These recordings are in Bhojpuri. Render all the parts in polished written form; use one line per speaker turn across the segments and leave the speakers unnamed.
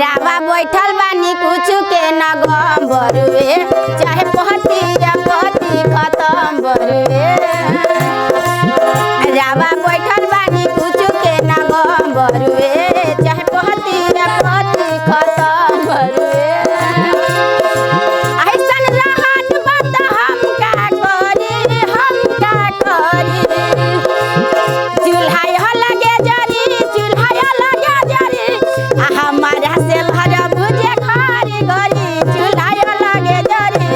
रावा बैठल बानी कुछ के न गम बरुए चाहे पहती या पहती खत्म बरुए रावा बैठल बानी कुछ के न गम बरुए चाहे पहती या पहती खत्म बरुए ऐसन रहन बात हम का करी चूल्हा लगे जरी चूल्हा लगे जरी हमारा से भरा भुजे खारी गली चूल्हा लगे जरी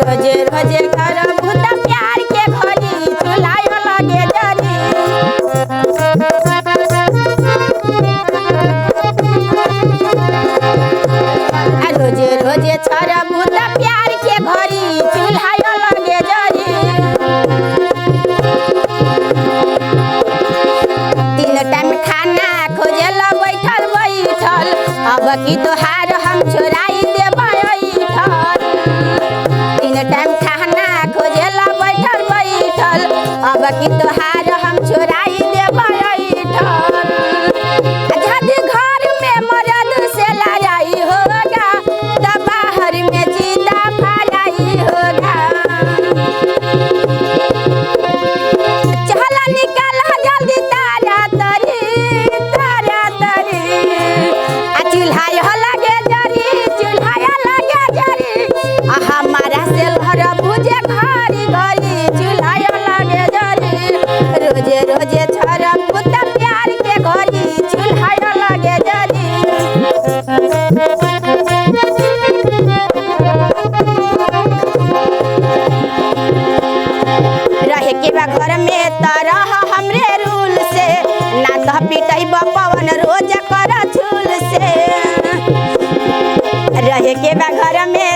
रोजे रोजे कर भूत प्यार के घरी चूल्हा लगे जरी रोजे रोजे छर भूत प्यार के घरी चूल्हा लगे जरी तीन टाइम खाना खोजेला बैठल बैठल अब की तोहार हम छोड़ाई देब बैठल तीन टाइम खाना खोजेला बैठल बैठल अब की तोहार हम छोड़ाई देब बैठल यदि घर में मर्द से लड़ाई होगा तो बाहर में जीता फराई होगा चल निकल जल्दी तारा तरी चूल्हा लगे जरी हमारा से घर भुजे घरी गली चूल्हा लगे जरी रोजे रोजे छर भूत प्यार के घरी चूल्हा लगे जरी रहे के बा घर में तरह हमरे रूल से ना तो पिटई पवन रोज कर झूल से रहे के बा घर में